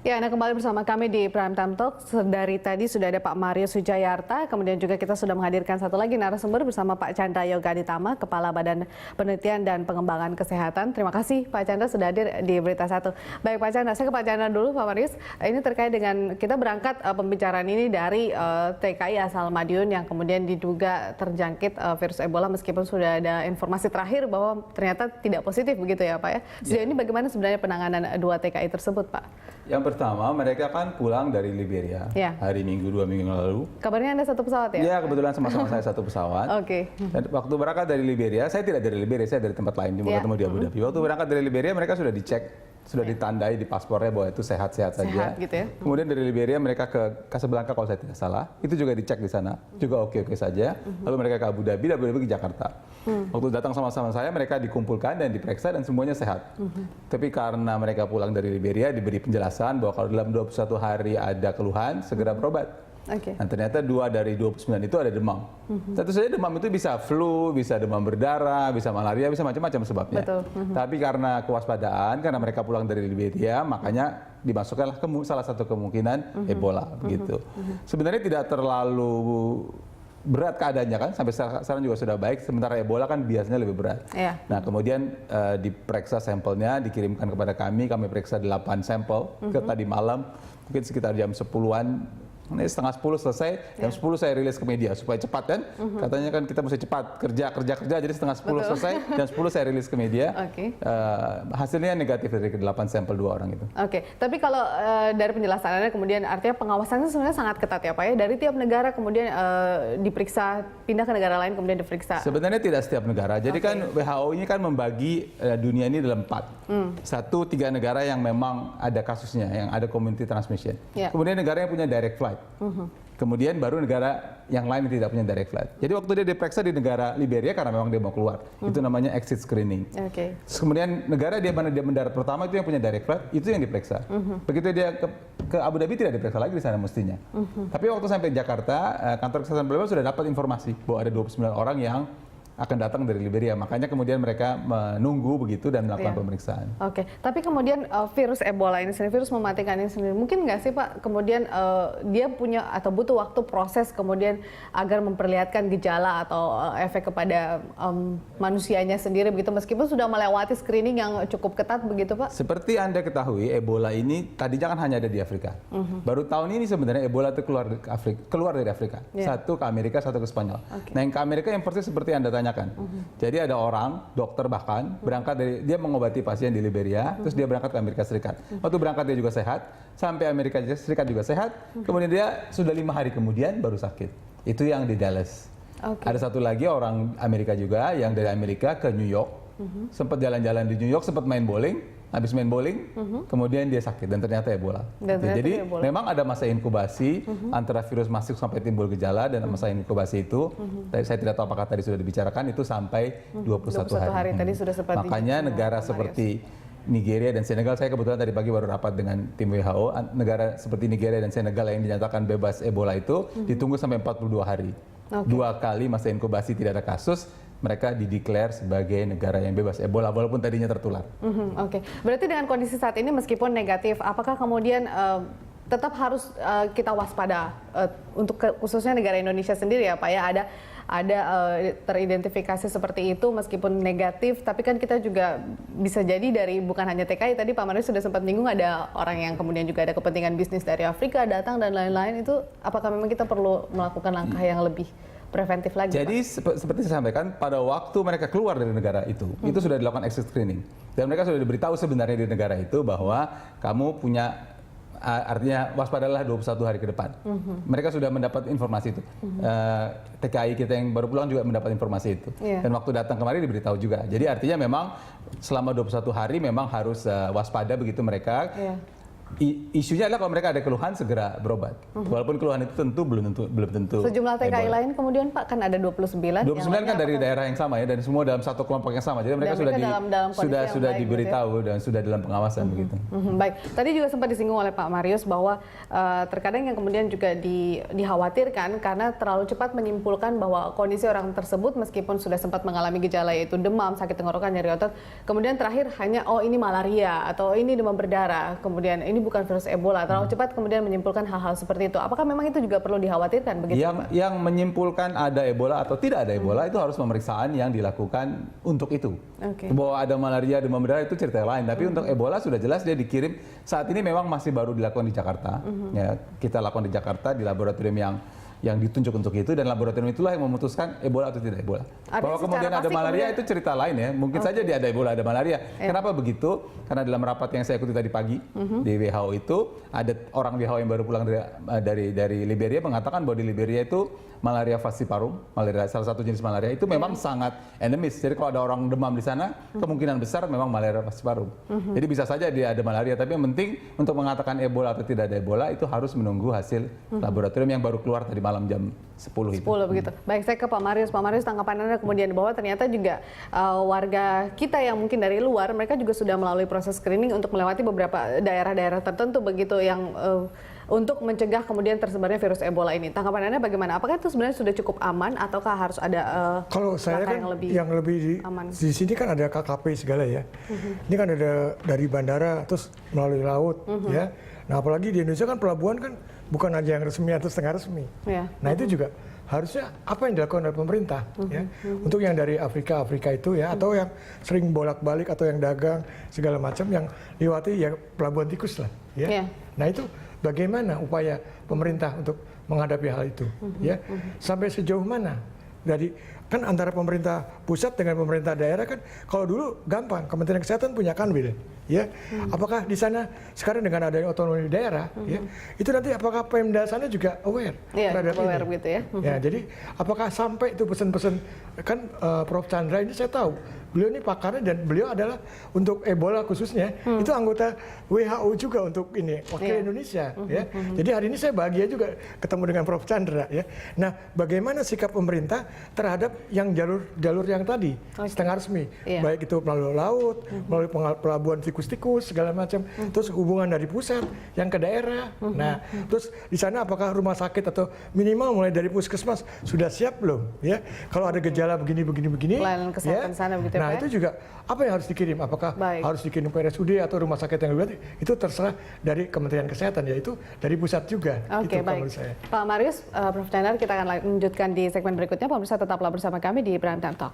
Ya, Anda kembali bersama kami di Prime Time Talk. Dari tadi sudah ada Pak Marius Wijayarta, kemudian juga kita sudah menghadirkan satu lagi narasumber bersama Pak Chandra Yoga Aditama, Kepala Badan Penelitian dan Pengembangan Kesehatan. Terima kasih Pak Chandra sudah hadir di Berita Satu. Baik Pak Chandra, saya ke Pak Chandra dulu Pak Marius. Ini terkait dengan kita berangkat pembicaraan ini dari TKI asal Madiun yang kemudian diduga terjangkit virus Ebola meskipun sudah ada informasi terakhir bahwa ternyata tidak positif begitu ya Pak ya. Sejauh ini bagaimana sebenarnya penanganan dua TKI tersebut Pak? Yang pertama, mereka kan pulang dari Liberia hari Minggu, 2 minggu lalu. Kabarnya Anda satu pesawat ya? Ya, kebetulan sama-sama saya satu pesawat. Oke. Dan waktu berangkat dari Liberia, saya tidak dari Liberia, saya dari tempat lain, di ketemu di Abu Dhabi. Waktu berangkat dari Liberia, mereka sudah dicek, sudah ditandai di paspornya bahwa itu sehat-sehat saja. Gitu ya? Kemudian dari Liberia mereka ke Casablanca kalau saya tidak salah, itu juga dicek di sana, juga oke-oke saja. Lalu mereka ke Abu Dhabi ke Jakarta. Waktu datang sama-sama saya, mereka dikumpulkan dan diperiksa dan semuanya sehat. Tapi karena mereka pulang dari Liberia, diberi penjelasan bahwa kalau dalam 21 hari ada keluhan, segera berobat. Nah, ternyata 2 dari 29 itu ada demam. Tentu saja demam itu bisa flu, bisa demam berdarah, bisa malaria, bisa macam-macam sebabnya. Tapi karena kewaspadaan, karena mereka pulang dari Liberia, makanya dimasukkanlah salah satu kemungkinan Ebola. Begitu. Sebenarnya tidak terlalu berat keadaannya kan, sampai sekarang juga sudah baik, sementara Ebola kan biasanya lebih berat. Nah kemudian diperiksa sampelnya, dikirimkan kepada kami periksa 8 sampel ke tadi malam, mungkin sekitar jam 10-an, ini setengah 10 selesai, jam 10 saya rilis ke media supaya cepat kan, katanya kan kita mesti cepat kerja, jadi setengah 10 selesai, jam 10 saya rilis ke media, hasilnya negatif dari 8 sampel 2 orang itu. Tapi kalau dari penjelasannya kemudian artinya pengawasannya sebenarnya sangat ketat ya Pak ya, dari tiap negara kemudian diperiksa, pindah ke negara lain kemudian diperiksa. Sebenarnya tidak setiap negara, jadi kan WHO ini kan membagi dunia ini dalam 4. 3 negara yang memang ada kasusnya, yang ada community transmission. Kemudian negara yang punya direct flight. Kemudian baru negara yang lain yang tidak punya direct flight. Jadi waktu dia diperiksa di negara Liberia karena memang dia mau keluar, itu namanya exit screening. Kemudian negara mana dia mendarat pertama itu yang punya direct flight, itu yang diperiksa. Begitu dia ke Abu Dhabi tidak diperiksa lagi di sana mestinya. Tapi waktu sampai Jakarta, kantor kesehatan Belanda sudah dapat informasi bahwa ada 29 orang yang akan datang dari Liberia, makanya kemudian mereka menunggu begitu dan melakukan pemeriksaan. Tapi kemudian virus Ebola ini sendiri, virus mematikan ini sendiri, mungkin nggak sih Pak, kemudian dia punya atau butuh waktu proses kemudian agar memperlihatkan gejala atau efek kepada manusianya sendiri begitu, meskipun sudah melewati screening yang cukup ketat begitu Pak? Seperti Anda ketahui, Ebola ini tadinya kan hanya ada di Afrika. Baru tahun ini sebenarnya Ebola itu keluar dari Afrika. Satu ke Amerika, satu ke Spanyol. Nah yang ke Amerika yang persis seperti Anda tanya. Jadi ada orang, dokter bahkan, berangkat dia mengobati pasien di Liberia, terus dia berangkat ke Amerika Serikat. Waktu berangkat dia juga sehat, sampai Amerika Serikat juga sehat, kemudian dia sudah 5 hari kemudian baru sakit. Itu yang di Dallas. Ada satu lagi orang Amerika juga, yang dari Amerika ke New York, sempat jalan-jalan di New York, sempat main bowling, habis main bowling, kemudian dia sakit dan ternyata Ebola. Jadi memang ada masa inkubasi antara virus masuk sampai timbul gejala dan masa inkubasi itu, saya tidak tahu apakah tadi sudah dibicarakan, itu sampai 21 hari. Tadi sudah sempat makanya negara seperti Nigeria dan Senegal, saya kebetulan tadi pagi baru rapat dengan tim WHO, negara seperti Nigeria dan Senegal yang dinyatakan bebas Ebola itu ditunggu sampai 42 hari. 2 kali masa inkubasi tidak ada kasus, mereka dideklar sebagai negara yang bebas Ebola walaupun tadinya tertular. Berarti dengan kondisi saat ini meskipun negatif, apakah kemudian tetap harus kita waspada untuk khususnya negara Indonesia sendiri ya Pak ya, ada teridentifikasi seperti itu meskipun negatif, tapi kan kita juga bisa jadi dari bukan hanya TKI, tadi Pak Marius sudah sempat menyinggung ada orang yang kemudian juga ada kepentingan bisnis dari Afrika datang dan lain-lain, itu apakah memang kita perlu melakukan langkah yang lebih preventif lagi? Jadi seperti saya sampaikan, pada waktu mereka keluar dari negara itu sudah dilakukan exit screening dan mereka sudah diberitahu sebenarnya di negara itu bahwa kamu punya, artinya waspadalah 21 hari ke depan. Mereka sudah mendapat informasi itu. TKI kita yang baru pulang juga mendapat informasi itu. Dan waktu datang kemarin diberitahu juga. Jadi artinya memang selama 21 hari memang harus waspada begitu mereka. Isunya adalah kalau mereka ada keluhan segera berobat. Walaupun keluhan itu belum tentu. Sejumlah TKI lain kemudian Pak kan ada 29. 29 kan dari daerah yang sama ya, dan semua dalam satu kelompok yang sama. Jadi mereka sudah diberitahu dan sudah dalam pengawasan begitu. Baik. Tadi juga sempat disinggung oleh Pak Marius bahwa terkadang yang kemudian juga dikhawatirkan karena terlalu cepat menyimpulkan bahwa kondisi orang tersebut meskipun sudah sempat mengalami gejala yaitu demam, sakit tenggorokan, nyeri otot, kemudian terakhir hanya ini malaria atau ini demam berdarah, kemudian ini ini bukan virus Ebola. Terlalu cepat kemudian menyimpulkan hal-hal seperti itu. Apakah memang itu juga perlu dikhawatirkan begitu, Pak? Yang menyimpulkan ada Ebola atau tidak ada Ebola itu harus pemeriksaan yang dilakukan untuk itu. Bahwa ada malaria, demam berdarah itu cerita lain. Tapi untuk Ebola sudah jelas dia dikirim. Saat ini memang masih baru dilakukan di Jakarta. Ya, kita lakukan di Jakarta di laboratorium yang ditunjuk untuk itu, dan laboratorium itulah yang memutuskan Ebola atau tidak Ebola. Bahwa kemudian ada malaria itu cerita lain ya. Mungkin saja dia ada Ebola, ada malaria. Kenapa begitu? Karena dalam rapat yang saya ikuti tadi pagi di WHO itu ada orang WHO yang baru pulang dari Liberia mengatakan bahwa di Liberia itu malaria falciparum, malaria salah satu jenis malaria itu memang sangat endemis. Jadi kalau ada orang demam di sana, kemungkinan besar memang malaria falciparum. Jadi bisa saja dia ada malaria, tapi yang penting untuk mengatakan Ebola atau tidak ada Ebola itu harus menunggu hasil laboratorium yang baru keluar tadi malam jam 10 itu. 10 begitu. Baik, saya ke Pak Marius. Pak Marius, tanggapan Anda kemudian bahwa ternyata juga warga kita yang mungkin dari luar, mereka juga sudah melalui proses screening untuk melewati beberapa daerah-daerah tertentu begitu yang untuk mencegah kemudian tersebarnya virus Ebola ini. Tanggapan Anda bagaimana? Apakah itu sebenarnya sudah cukup aman ataukah harus ada kalau saya kan yang lebih aman? Di sini kan ada KKP segala ya. Ini kan ada dari bandara terus melalui laut ya. Nah, apalagi di Indonesia kan pelabuhan kan bukan aja yang resmi atau setengah resmi. Nah, itu juga harusnya apa yang dilakukan oleh pemerintah ya. Untuk yang dari Afrika itu ya, atau yang sering bolak-balik atau yang dagang segala macam yang lewati ya pelabuhan tikus lah ya. Nah, itu bagaimana upaya pemerintah untuk menghadapi hal itu ya? Sampai sejauh mana? Jadi kan antara pemerintah pusat dengan pemerintah daerah kan kalau dulu gampang, Kementerian Kesehatan punya Kanwil ya. Apakah di sana sekarang dengan adanya otonomi daerah ya, itu nanti apakah Pemda sana juga aware terhadap ini? Gitu ya. Ya, jadi apakah sampai itu pesan-pesan kan Prof Chandra ini saya tahu beliau ini pakarnya dan beliau adalah untuk Ebola khususnya itu anggota WHO juga untuk ini wakil Indonesia ya. Jadi hari ini saya bahagia juga ketemu dengan Prof Chandra ya. Nah, bagaimana sikap pemerintah terhadap yang jalur yang tadi setengah resmi, baik itu melalui laut, melalui pelabuhan tikus-tikus segala macam, terus hubungan dari pusat yang ke daerah. Nah, terus di sana apakah rumah sakit atau minimal mulai dari puskesmas sudah siap belum ya? Kalau ada gejala begini pelayanan kesehatan sana begitu. Nah, itu juga apa yang harus dikirim? Apakah harus dikirim ke RSUD atau rumah sakit yang lebih? Itu terserah dari Kementerian Kesehatan, yaitu dari pusat juga. Oke, baik. Pak Marius, Prof Chandra, kita akan lanjutkan di segmen berikutnya. Pemirsa tetaplah bersama kami di Prime Time Talk.